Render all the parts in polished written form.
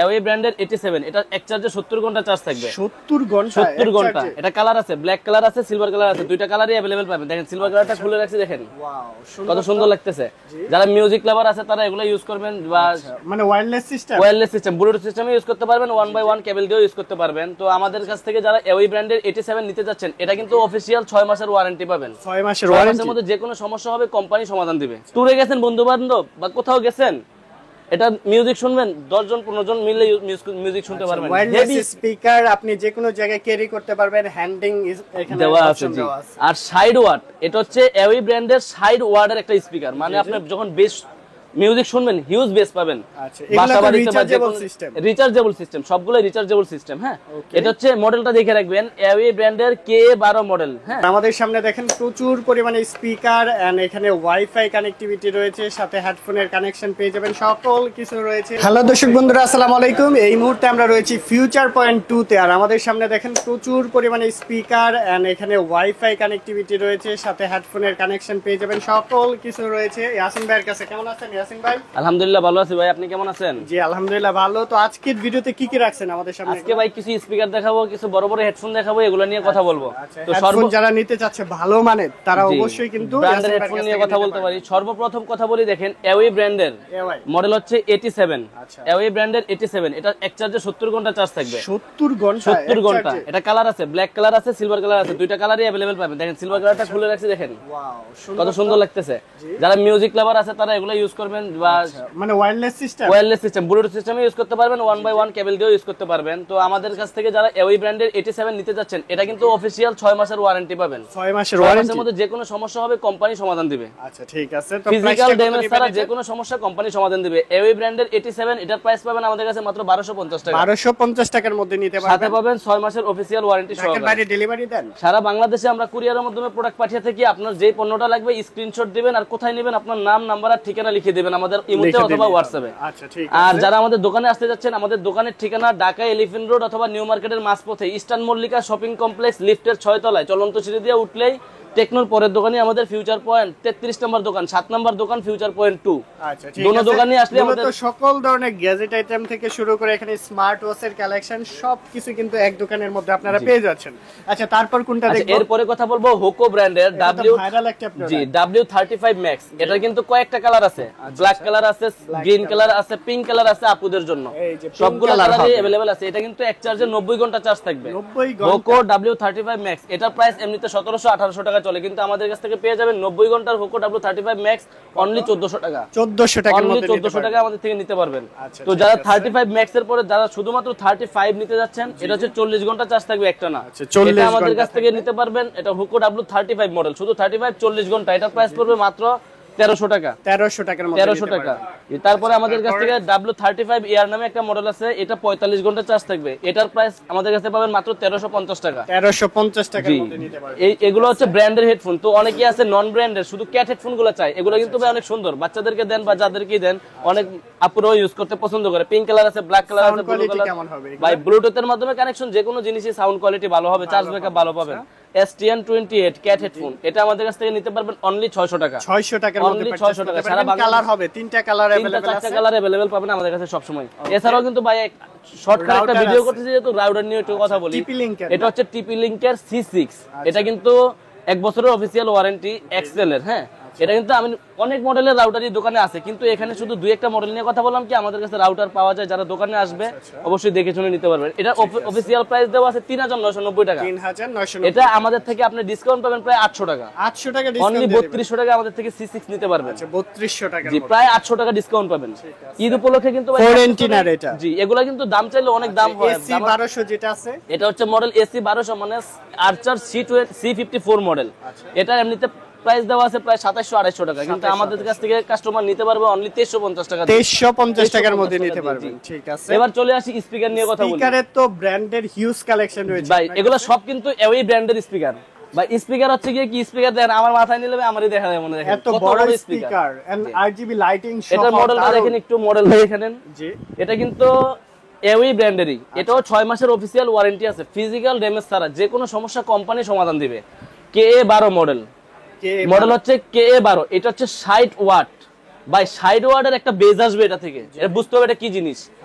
Away ব্র্যান্ডের 87, এটা এক চার্জে 70 ঘন্টা চার্জ থাকবে। 70 ঘন্টা? 70 ঘন্টা। এটা কালার আছে, ব্ল্যাক কালার আছে, সিলভার কালার আছে, দুইটা কালারই अवेलेबल পাবেন। দেখেন সিলভার কালারটা খুলে রাখছি, দেখেন ওয়াও কত সুন্দর লাগতেছে। যারা মিউজিক লাভার আছে তারা এগুলো ইউজ করবেন, বা মানে ওয়্যারলেস সিস্টেম ব্লুটুথ সিস্টেমে ইউজ করতে পারবেন, 1x1 কেবল দিয়েও ইউজ করতে পারবেন। তো আমাদের কাছ থেকে যারা এওয়ে ব্র্যান্ডের 87 নিতে যাচ্ছেন, এটা কিন্তু অফিশিয়াল 6 মাসের ওয়ারেন্টি পাবেন। 6 মাসের ওয়ারেন্টি, মধ্যে যে কোনো সমস্যা হবে কোম্পানি সমাধান দিবে। ট্যুরে গেছেন, বন্ধু বান্ধব বা কোথাও গেছেন, এটা মিউজিক শুনবেন, 10 জন 15 জন মিলে মিউজিক শুনতে পারবেন। ওয়্যারলেস স্পিকার আপনি যে কোনো জায়গায় ক্যারি করতে পারবেন, হ্যান্ডিং এখানে দেওয়া আছে। অপশন দেওয়া আছে। আর সাইড ওয়াট, এটা হচ্ছে এওয়ে ব্র্যান্ডের সাইড ওয়াটের একটা স্পিকার, মানে আপনি যখন বেস মিউজিক শুনবেন হিউজ বেস পাবেন। আচ্ছা, এগুলো রিচার্জেবল সিস্টেম? রিচার্জেবল সিস্টেম, সবগুলো রিচার্জেবল সিস্টেম। হ্যাঁ, এটা হচ্ছে মডেলটা দেখে রাখবেন, এওয়ে ব্র্যান্ডের K12 মডেল। হ্যাঁ, আমাদের সামনে দেখেন প্রচুর পরিমাণে স্পিকার এন্ড এখানে ওয়াইফাই কানেক্টিভিটি রয়েছে, সাথে হেডফোনের কানেকশন পেয়ে যাবেন, সকল কিছু রয়েছে। হ্যালো দর্শক বন্ধুরা, আসসালামু আলাইকুম। এই মুহূর্তে আমরা রয়েছি ফিউচার পয়েন্ট 2 তে, আর আমাদের সামনে দেখেন প্রচুর পরিমাণে স্পিকার এন্ড এখানে ওয়াইফাই কানেক্টিভিটি রয়েছে, সাথে হেডফোনের কানেকশন পেয়ে যাবেন, সকল কিছু রয়েছে। ইয়াসিন ভাইয়ের কাছে কেমন আছেন ইয়াসিন ভাই? আলহামদুলিল্লাহ ভালো আছি ভাই, আপনি কেমন আছেন? জি আলহামদুলিল্লাহ ভালো। তো আজকের ভিডিওতে কি কি রাখছেন আমাদের সামনে? আজকে ভাই কিছু স্পিকার দেখাবো, কিছু বড় বড় হেডফোন দেখাবো, এগুলো নিয়ে কথা বলবো। তো হেডফোন যারা নিতে চাচ্ছে ভালো মানের, তারা অবশ্যই কিন্তু ব্র্যান্ডের হেডফোন নিয়ে কথা বলতে পারি। সর্বপ্রথম কথা বলি, দেখেন এওয়ে ব্র্যান্ডের মডেল হচ্ছে 87। এওয়ে ব্র্যান্ডের 87, এটা এক চার্জে 70 ঘন্টা চার্জ থাকবে। 70 ঘন্টা? 70 ঘন্টা। এটা কালার আছে, ব্ল্যাক কালার আছে, সিলভার কালার আছে, দুইটা কালারই अवेलेबल পাবেন। দেখেন সিলভার কালারটা খুলে রাখছি, দেখেন কত সুন্দর লাগতেছে। যারা মিউজিক লাভার আছে তারা এগুলো ইউজ করবেন, বা মানে ওয়্যারলেস সিস্টেম ব্লুটুথ সিস্টেমে ইউজ করতে পারবেন, 1x1 কেবল দিয়েও ইউজ করতে পারবেন। তো আমাদের কাছ থেকে যারা এওয়ে ব্র্যান্ডের 87 নিতে যাচ্ছেন, এটা কিন্তু অফিশিয়াল 6 মাসের ওয়ারেন্টি পাবেন। 6 মাসের ওয়ারেন্টি, এর মধ্যে যে কোনো সমস্যা হবে কোম্পানি সমাধান দিবে। আচ্ছা ঠিক আছে। তো ফিজিক্যাল ড্যামেজ ছাড়া যে কোনো সমস্যা কোম্পানি সমাধান দিবে। এওয়ে ব্র্যান্ডের 87, এটার প্রাইস পাবেন আমাদের কাছে মাত্র 1250 টাকা। 1250 টাকার মধ্যে নিতে পারবেন। সাথে পাবেন 6 মাসের অফিশিয়াল ওয়ারেন্টি সহ। ঢাকার বাইরে ডেলিভারি দেন? সারা বাংলাদেশে আমরা কুরিয়ারের মাধ্যমে প্রোডাক্ট পাঠিয়ে থাকি। আপনার যে পণ্যটা লাগবে স্ক্রিনশট দিবেন, আর কোথায় নেবেন আপনার নাম, নাম্বার আর ঠিকানা লিখে দিবেন আমাদের ইমোতে অথবা হোয়াটসঅ্যাপে। আচ্ছা ঠিক আছে। আর যারা আমাদের দোকানে আসতে যাচ্ছেন, আমাদের দোকানের ঠিকানা ঢাকা এলিফ্যান্ট রোড অথবা নিউ মার্কেটের মাঝপথে ইস্টার্ন মল্লিকা শপিং কমপ্লেক্স, লিফটের 6 তলায় চলন্ত সিঁড়ি দিয়ে উঠলেই টেকনোর পরের দোকানে আমাদের ফিউচার পয়েন্ট 33 নম্বর দোকান, 7 নম্বর দোকান ফিউচার পয়েন্ট 2। আচ্ছা ঠিক আছে। দুটো দোকানে আসলে আমাদের সকল ধরনের গ্যাজেট আইটেম থেকে শুরু করে এখানে স্মার্ট ওয়াচের কালেকশন সবকিছু কিন্তু এক দোকানের মধ্যে আপনারা পেয়ে যাচ্ছেন। আচ্ছা তারপর কোনটা দেখব? এরপরে কথা বলবো হোকো ব্র্যান্ডের W35 Max। এটা কিন্তু কয়েকটা কালার আছে, ব্ল্যাক কালার আছে, গ্রিন কালার আছে, পিঙ্ক কালার আছে আপুদের জন্য, সবগুলো কালারই अवेलेबल আছে। এটা কিন্তু এক চার্জে 90 ঘন্টা চার্জ থাকবে। হোকো W35 Max, এটার প্রাইস এমনিতে 1700-1800 টাকা চলে, কিন্তু আমাদের কাছ থেকে পেয়ে যাবেন 90 ঘন্টার হোকো W35 Max অনলি 1400 টাকা। 1400 টাকার মধ্যে 1400 টাকা আমাদের থেকে নিতে পারবেন। তো যারা 35 Max এর পরে যারা শুধুমাত্র 35 নিতে যাচ্ছেন, এটা হচ্ছে 40 ঘন্টা চার্জ থাকবে একটা না। এটা আমাদের কাছ থেকে নিতে পারবেন। এটা হোকো W35 মডেল, শুধু 35 40 ঘন্টা, এটা প্রাইস পড়বে মাত্র 1300 টাকা। 1300 টাকার মধ্যে 1300 টাকা। তারপরে আমাদের কাছ থেকে W35 এয়ার নামে একটা মডেল আছে, এটা 45 ঘন্টা চার্জ থাকবে। এটার প্রাইস আমাদের কাছে পাবেন মাত্র 1350 টাকা। 1350 টাকার মধ্যে নিতে পারবেন। এগুলো হচ্ছে ব্র্যান্ডের হেডফোন। তো অনেকেই আছে নন ব্র্যান্ডের, শুধু ক্যাট হেডফোন গুলো চাই। এগুলো কিন্তু ভাই অনেক সুন্দর, বাচ্চাদেরকে দেন বা যাদেরকেই দেন, অনেক আপুরাও ইউজ করতে পছন্দ করে। পিঙ্ক কালার আছে, ব্ল্যাক কালার আছে, ব্লু কালার। কেমন হবে ভাই ব্লুটুথের মাধ্যমে কানেকশন, যে কোনো জিনিসই সাউন্ড কোয়ালিটি ভালো হবে, চার্জ ব্যাকআপ ভালো পাবেন। STN28 ক্যাট হেডফোন, এটা আমাদের কাছ থেকে নিতে পারবেন অনলি 600 টাকা। 600 টাকার মধ্যে অনলি 600 টাকা। সারা বাংলা কালার হবে, তিনটা কালার अवेलेबल আছে, তিনটা কালার अवेलेबल পাবেন আমাদের কাছে সব সময়। এছাড়াও কিন্তু ভাই শর্টকাট একটা ভিডিও করতেছি, যেহেতু রাউটার নিয়ে একটু কথা বলি। এটা হচ্ছে টিপি লিংকের C6। এটা কিন্তু 1 বছরের অফিশিয়াল ওয়ারেন্টি এক্সেল এর। হ্যাঁ, এটা কিন্তু আমি অনেক মডেলের রাউটারই দোকানে আছে, কিন্তু এখানে শুধু দুই একটা মডেল নিয়ে কথা বললাম। কি আমাদের কাছে রাউটার পাওয়া যায়, যারা দোকানে আসবে অবশ্যই দেখে শুনে নিতে পারবেন। এটা অফিশিয়াল প্রাইস দেওয়া আছে 3990 টাকা। 3990। এটা আমাদের থেকে আপনি ডিসকাউন্ট পাবেন প্রায় 800 টাকা। 800 টাকা ডিসকাউন্ট, অনলি 3200 টাকা আমাদের থেকে C6 নিতে পারবেন। আচ্ছা 3200 টাকা। জি, প্রায় 800 টাকা ডিসকাউন্ট পাবেন। ঈদ উপলক্ষে কিন্তু ভাই 489 এটা। জি, এগুলা কিন্তু দাম চাইলে অনেক দাম হয়। AC1200 যেটা আছে, এটা হচ্ছে মডেল AC1200, মানে আর্চার C54 মডেল। এটা এমনিতে প্রাইস দেওয়া আছে প্রায় 2700-2800 টাকা, কিন্তু আমাদের কাছ থেকে কাস্টমার নিতে পারবে অনলি 2350 টাকা। 2350 টাকার মধ্যে নিতে পারবেন। ঠিক আছে, এবার চলে আসি স্পিকার নিয়ে কথা বলি। স্পিকারের তো ব্র্যান্ডের হিউজ কালেকশন রয়েছে ভাই, এগুলো সব কিন্তু এওয়ে ব্র্যান্ডের স্পিকার। ভাই স্পিকার হচ্ছে কি স্পিকার দেখেন, আমার মাথায় নিলে আমারই দেখা যায় মনে দেখেন এত বড় স্পিকার এন্ড RGB লাইটিং সহ। এটা মডেলটা দেখেন, একটু মডেল দেখেন। জি, এটা কিন্তু এওয়ে ব্র্যান্ডেরই। এটাও 6 মাসের অফিশিয়াল ওয়ারেন্টি আছে। ফিজিক্যাল ড্যামেজ ছাড়া যে কোনো সমস্যা কোম্পানি সমাধান দিবে। KA12 মডেল হচ্ছে KA12। এটা হচ্ছে 60 ওয়াট, ভাই 60 ওয়াটের একটা বেজ আসবে এটা থেকে, এটা বুঝতে হবে এটা কি জিনিস।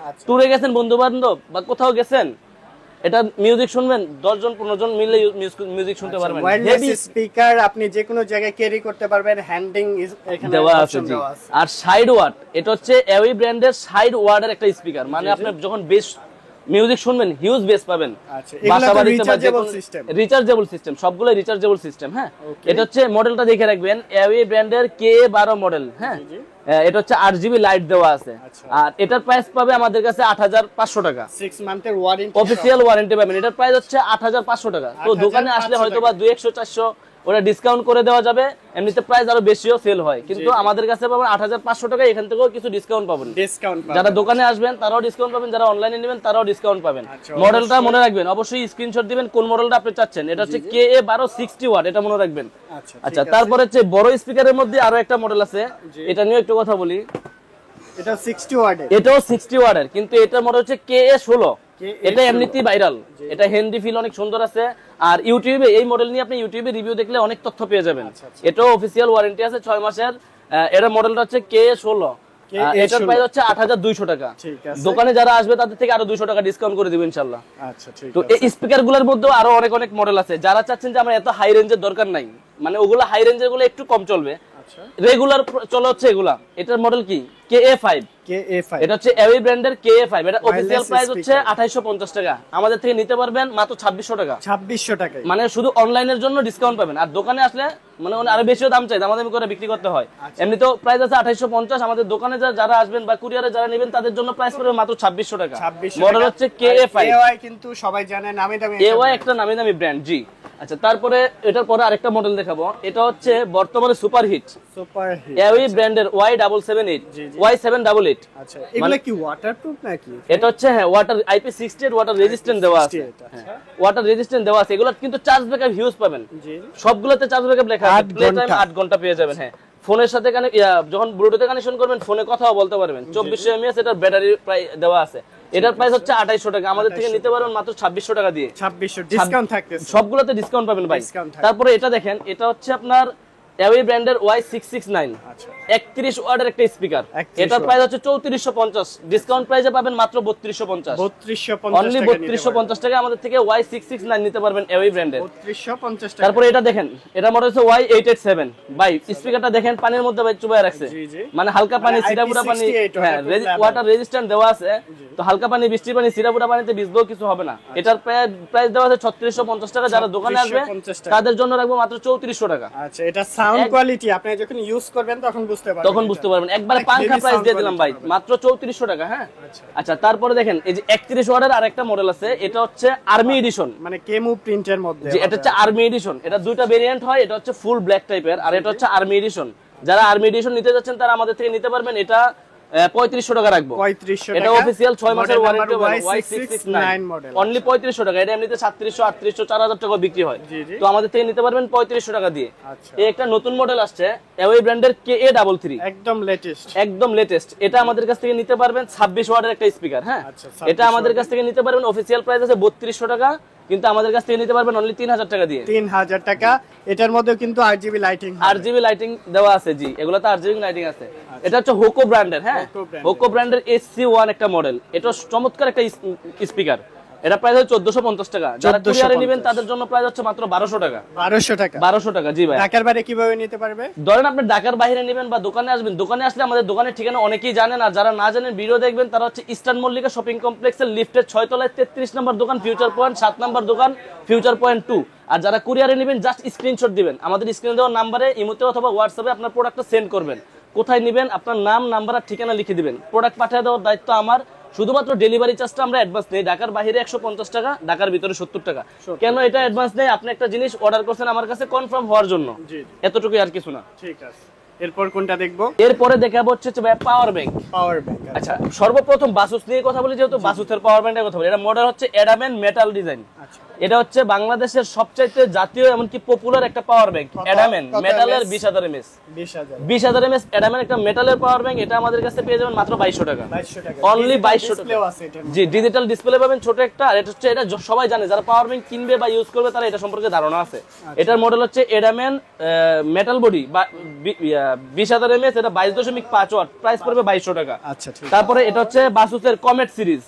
ট্যুরে গেছেন বন্ধু বান্ধব বা কোথাও গেছেন, এটা মিউজিক শুনবেন 10 জন 15 জন মিলে মিউজিক শুনতে পারবেন। হেভি স্পিকার, আপনি যে কোনো জায়গায় ক্যারি করতে পারবেন, হ্যান্ডিং এখানে দেওয়া আছে জি। আর 60 ওয়াট, এটা হচ্ছে এওই ব্র্যান্ডের 60 ওয়াটের একটা স্পিকার, মানে আপনি যখন বেস মিউজিক শুনবেন হিউজ বেস পাবেন। আচ্ছা, এগুলা তো রিচার্জেবল সিস্টেম, রিচার্জেবল সিস্টেম, সবগুলো রিচার্জেবল সিস্টেম। হ্যাঁ, এটা হচ্ছে মডেলটা দেখে রাখবেন, এওই ব্র্যান্ডের K12 মডেল। হ্যাঁ, এটা হচ্ছে 8GB লাইট দেওয়া আছে। আর এটার প্রাইস পাবে আমাদের কাছে 8500 টাকা, 6 মান্থের ওয়ারেন্টি, অফিশিয়াল ওয়ারেন্টি পাবেন। এটার প্রাইস হচ্ছে 8500 টাকা। তো দোকানে আসলে হয়তো বা 200 400 ওটা ডিসকাউন্ট করে দেওয়া যাবে, এমনিতে প্রাইস আরো বেশিও সেল হয়, কিন্তু আমাদের কাছে পাবেন 8500 টাকা। এখান থেকেও কিছু ডিসকাউন্ট পাবেন, যারা দোকানে আসবেন তারাও ডিসকাউন্ট পাবেন, যারা অনলাইনে নেবেন তারাও ডিসকাউন্ট পাবেন। মডেলটা মনে রাখবেন, অবশ্যই স্ক্রিনশট দিবেন কোন মডেলটা আপনি চাচ্ছেন। এটা হচ্ছে KA12 60 ওয়াট, এটা মনে রাখবেন। আচ্ছা, তারপরে হচ্ছে বড় স্পিকারের মধ্যে আরো একটা মডেল আছে, এটা নিয়ে একটু কথা বলি। এটা 60 ওয়াটের, এটাও 60 ওয়াটের, কিন্তু এটার মডেল হচ্ছে KA16। এটা এমনিতেই ভাইরাল, এটা হ্যান্ডি ফিল অনেক সুন্দর আছে। আর ইউটিউবে এই মডেল নিয়ে আপনি ইউটিউবে রিভিউ দেখলে অনেক তথ্য পেয়ে যাবেন। এটাও অফিশিয়াল ওয়ারেন্টি আছে 6 মাসের। এর মডেলটা হচ্ছে KA16, এটার প্রাইস হচ্ছে 8200 টাকা। দোকানে যারা আসবে তাদের থেকে আরো 200 টাকা ডিসকাউন্ট করে দিব ইনশাআল্লাহ। আচ্ছা, ঠিক আছে। তো এই স্পিকারগুলোর মধ্যেও আরো অনেক অনেক মডেল আছে, যারা চাচ্ছেন যে আমার এত হাই রেঞ্জের দরকার নাই, মানে ওগুলো হাই রেঞ্জের গুলো একটু কম চলবে, রেগুলার চলে হচ্ছে এগুলা। এটার মডেল কি KA5, এটা হচ্ছে এওই ব্র্যান্ডের KA5। এটা অফিশিয়াল প্রাইস হচ্ছে 2850 টাকা, আমাদের থেকে নিতে পারবেন মাত্র 2600 টাকা। 2600 টাকা, মানে শুধু অনলাইনের জন্য ডিসকাউন্ট পাবেন, আর দোকানে আসলে মানে আরো বেশিও দাম চাই, দামাদামি করে বিক্রি করতে হয়। এমনিতেও প্রাইস আছে 2850, আমাদের দোকানে যারা আসবেন বা কুরিয়ারে যারা নেবেন তাদের জন্য প্রাইস পড়বে মাত্র 2600 টাকা। মডেল হচ্ছে KA5। AOI কিন্তু সবাই জানে, নামি দামি AOI একটা নামি দামি ব্র্যান্ড জি। আচ্ছা, তারপরে এটার পরে আরেকটা মডেল দেখাবো, এটা হচ্ছে বর্তমানে সুপারহিট, এওই ব্র্যান্ডের Y778 Y788। আচ্ছা, এগুলা কি ওয়াটারপ্রুফ নাকি? এটা হচ্ছে হ্যাঁ ওয়াটার IP68 ওয়াটার রেজিস্ট্যান্ট দেওয়া আছে। ওয়াটার রেজিস্ট্যান্ট দেওয়া আছে, এগুলা কিন্তু চার্জ ব্যাকআপ হিউজ পাবেন। সবগুলোতে চার্জ ব্যাকআপ লেখা আছে, প্লে টাইম 8 ঘন্টা পেয়ে যাবেন। হ্যাঁ, ফোনের সাথে যখন ব্লুটুথে কানেকশন করবেন ফোনে কথাও বলতে পারবেন। 2400 mAh এটার ব্যাটারি প্রায় দেওয়া আছে। এটার প্রাইস হচ্ছে 2800 টাকা, আমাদের থেকে নিতে পারবেন মাত্র 2600 টাকা দিয়ে। 2600 ডিসকাউন্ট থাকতেছে, সবগুলোতে ডিসকাউন্ট পাবেন ভাই। তারপরে এটা দেখেন, এটা হচ্ছে আপনার এওই ব্র্যান্ডের Y669, 31 ওয়াটের একটা স্পিকার। এটার প্রাইস হচ্ছে 3450, ডিসকাউন্ট প্রাইসে পাবেন মাত্র 3250। অনলি 3250 টাকা আমাদের থেকে Y669 নিতে পারবেন এওই ব্র্যান্ডের, 3250 টাকা। তারপরে এটা দেখেন, এটা মডেল হচ্ছে Y887। ভাই স্পিকারটা দেখেন পানির মধ্যে ভাই চুবায় রাখছে, মানে হালকা পানি সিরাপুরা পানি, হ্যাঁ ওয়াটার রেজিস্ট্যান্ট দেওয়া আছে। তো হালকা পানি, বৃষ্টির পানি, সিরাপুরা পানিতে ভিজলেও কিছু হবে না। এটার প্রাইস দেওয়া আছে 3650 টাকা। যারা দোকানে আসবে তাদের জন্য রাখবো মাত্র 3400 টাকা। আচ্ছা, এটা সাউন্ড কোয়ালিটি আপনি যখন ইউজ করবেন তখন বুঝতে পারবেন। একবারে পাঙ্খা প্রাইস দিয়ে দিলাম ভাই মাত্র 3400 টাকা। হ্যাঁ, আচ্ছা, তারপরে দেখেন এই যে 31 ওয়াটের আরেকটা মডেল আছে, এটা হচ্ছে আর্মি এডিশন, মানে কেমু প্রিন্টের মধ্যে। এটা হচ্ছে আর্মি এডিশন, এটা দুইটা ভেরিয়েন্ট হয়, এটা হচ্ছে ফুল ব্ল্যাক টাইপের আর এটা হচ্ছে আর্মি এডিশন। যারা আর্মি এডিশন নিতে যাচ্ছেন তারা আমাদের থেকে নিতে পারবেন। এটা 3500 টাকা রাখবো, এটা অফিশিয়াল 6 মাসের ওয়ারেন্টি Y669 মডেল, অনলি 3500 টাকা। এটা এমনিতে 3700 3800 4000 টাকা বিক্রি হয়, তো আমাদের থেকে নিতে পারবেন 3500 টাকা দিয়ে। এই একটা নতুন মডেল আসছে এওই ব্র্যান্ডের KA33, একদম লেটেস্ট। এটা আমাদের কাছ থেকে নিতে পারবেন 26 ওয়াটের একটা স্পিকার। হ্যাঁ, এটা আমাদের কাছ থেকে নিতে পারবেন, অফিশিয়াল প্রাইস আছে 3200 টাকা, কিন্তু আমাদের কাছ থেকে নিতে পারবেন অনলি 3000 টাকা দিয়ে। 3000 টাকা। এটার মধ্যে কিন্তু RGB লাইটিং দেওয়া আছে জি, এগুলাতে RGB লাইটিং আছে। এটা হচ্ছে হোকো ব্র্যান্ডের। হ্যাঁ, হোকো ব্র্যান্ডের SC1 একটা মডেল, এটা চমৎকার একটা স্পিকার। এটা প্রাইস হচ্ছে 1450 টাকা। যারা কুরিয়ারে নেবেন তাদের জন্য প্রাইস হচ্ছে মাত্র 1200 টাকা। 1200 টাকা জি ভাই। ঢাকার বাইরে কিভাবে নিতে পারবে? ধরেন আপনি ঢাকার বাইরে নেবেন বা দোকানে আসবেন, দোকানে আসলে আমাদের দোকানের ঠিকানা অনেকেই জানেন, আর যারা না জানেন ভিডিও দেখবেন তারা হচ্ছে ইস্টার্ন মল্লিকা শপিং কমপ্লেক্সের লিফটের 6 তলায় 33 নম্বর দোকান ফিউচার পয়েন্ট, 7 নম্বর দোকান ফিউচার পয়েন্ট 2। আর যারা কুরিয়ারে নেবেন জাস্ট স্ক্রিনশট দিবেন, আমাদের স্ক্রিনে দেওয়া নাম্বারে ইমোতে অথবা হোয়াটসঅ্যাপে আপনার প্রোডাক্টটা সেন্ড করবেন। কোথায় নেবেন আপনার নাম, নাম্বার আর ঠিকানা লিখে দিবেন। প্রোডাক্ট পাঠিয়ে দেওয়ার দায়িত্ব আমার, শুধুমাত্র ডেলিভারি চার্জটা আমরা অ্যাডভান্স নেই। ঢাকার বাইরে 150 টাকা, ঢাকার ভিতরে 70 টাকা। কেন এটা অ্যাডভান্স নেই? আপনি একটা জিনিস অর্ডার করছেন আমার কাছে কনফার্ম হওয়ার জন্য, এতটুকুই আর কিছু না। ঠিক আছে, এরপর কোনটা দেখবো? এরপরে দেখাবো হচ্ছে পাওয়ার ব্যাংক। আচ্ছা, সর্বপ্রথম বাসুস নিয়ে কথা বলি, যেহেতু বাসুসের পাওয়ার ব্যাংকের কথা বলি। এটা মডেল হচ্ছে এডামেন মেটাল ডিজাইন। এটা হচ্ছে বাংলাদেশের সবচাইতে জাতীয় এমনকি পপুলার একটা পাওয়ার ব্যাংক, এডামেন মেটালের 20000 mAh। 20000 mAh এডামেন একটা মেটালের পাওয়ার ব্যাংক। এটা আমাদের কাছে পেয়ে যাবেন মাত্র 2200 টাকা, অনলি 2200 টাকা। জি, ডিজিটাল ডিসপ্লে পাবেন ছোট একটা। আর এটা হচ্ছে, এটা সবাই জানে, যারা পাওয়ার ব্যাংক কিনবে বা ইউজ করবে তারা এটা সম্পর্কে ধারণা আছে। এটার মডেল হচ্ছে এডামেন মেটাল বডি বা 20,000 mAh, এটা 22.5 ওয়াট, প্রাইস পড়বে 2200 টাকা। আচ্ছা ঠিক। তারপরে এটা হচ্ছে বাসুসের কমেট সিরিজ।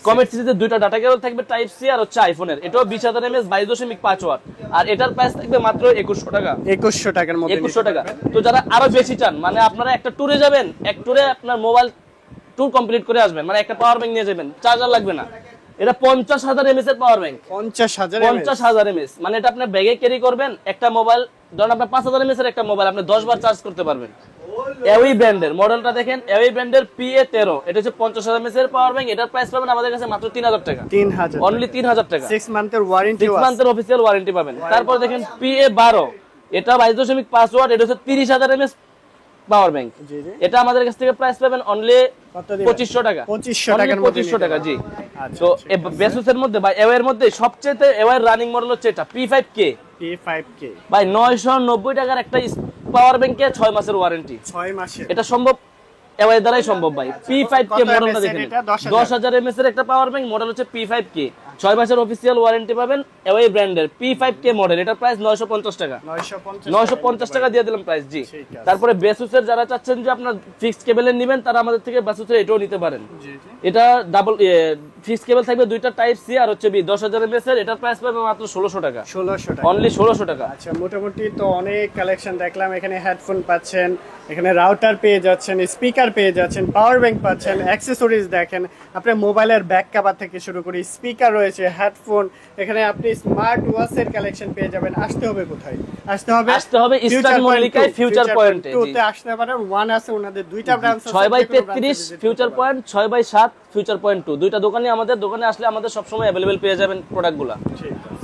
কমেট সিরিজের দুইটা ডাটা কেবল থাকবে টাইপ সি আর হচ্ছে আইফোনের, এটাও 20,000 mAh 22.5 ওয়াট, আর এটার প্রাইস থাকবে মাত্র 2100 টাকা। 2100 টাকার মধ্যে 2100 টাকা। তো যারা আরো বেশি চান, মানে আপনারা একটা ট্যুরে যাবেন, এক ট্যুরে আপনার মোবাইল ট্যুর কমপ্লিট করে আসবেন, মানে একটা পাওয়ার ব্যাংক নিয়ে যাবেন, চার্জার লাগবে না, এটা 50,000 mAh এর পাওয়ার ব্যাংক। 50,000 mAh, মানে এটা আপনি ব্যাগে ক্যারি করবেন, একটা মোবাইল ধরুন আপনার 5,000 mAh এর একটা মোবাইল আপনি 10 বার চার্জ করতে পারবেন। এওই ব্র্যান্ডের মডেলটা দেখেন, এওই ব্র্যান্ডের PA13, এটা হচ্ছে 50,000 mAh এর পাওয়ার ব্যাংক, এটার প্রাইস পাবেন আমাদের কাছে মাত্র 3,000 টাকা। 3,000, অনলি 3,000 টাকা। 6 মান্থের ওয়ারেন্টি, 6 মান্থের অফিশিয়াল ওয়ারেন্টি পাবেন। তারপর দেখেন PA12, এটা 22.5 ওয়াট, এটা হচ্ছে 30,000 mAh পাওয়ার ব্যাংক। এটা আমাদের কাছ থেকে প্রাইস পাবেন অনলি 2500 টাকা। 2500 টাকা জি। তো বেসুসের মধ্যে বা এওয়ের মধ্যে সবচেয়ে এওয়ের রানিং মডেল হচ্ছে এটা P5K। ভাই 990 টাকার একটা পাওয়ার ব্যাংকে 6 মাসের ওয়ারেন্টি। 6 মাসের, এটা সম্ভব এওয়ের দ্বারাই সম্ভব ভাই। P5K মডেলটা দেখেন, 10,000 mAh এর একটা পাওয়ার ব্যাংক, মডেল হচ্ছে P5K, 6 মাসের অফিশিয়াল ওয়ারেন্টি পাবেন। এওয়ে ব্র্যান্ডের P5K মডেল, এটার প্রাইস 950 টাকা। 950 টাকা দিয়ে দিলাম প্রাইস জি। তারপরে বেসুসের যারা চাচ্ছেন যে আপনার ফিক্সড কেবলের নেবেন, তারা আমাদের থেকে বেসুসের এটাও নিতে পারেন। এটা ডাবল ফিক্সড কেবল থাকবে, দুইটা টাইপ সি আর হচ্ছে 10,000 mAh এর, এটার প্রাইস পাবে মাত্র 1600 টাকা। 1600 টাকা, অনলি 1600 টাকা। আচ্ছা, মোটামুটি তো অনেক কালেকশন দেখলাম। এখানে হেডফোন পাচ্ছেন, এখানে রাউটার পেয়ে যাচ্ছেন, স্পিকার পেয়ে যাচ্ছেন, পাওয়ার ব্যাংক পাচ্ছেন, অ্যাকসেসরিজ দেখেন, আপনার মোবাইলের ব্যাক কভার থেকে শুরু করে স্পিকার রয়েছে, হেডফোন, এখানে আপনি স্মার্ট ওয়াচের কালেকশন পেয়ে যাবেন। আসতে হবে কোথায়? আসতে হবে ইস্টার্ন মল্লিকায় ফিউচার পয়েন্টে তে আসতে পারেন। ওয়ান আছে ওনাদের, দুইটা ব্রাঞ্চ আছে, 6/33 ফিউচার পয়েন্ট, 6/7 ফিউচার পয়েন্ট 2, দুইটা দোকানে আমাদের। দোকানে আসলে আমাদের সবসময় অ্যাভেলেবেল পেয়ে যাবেন প্রোডাক্টগুলো। ঠিক আছে।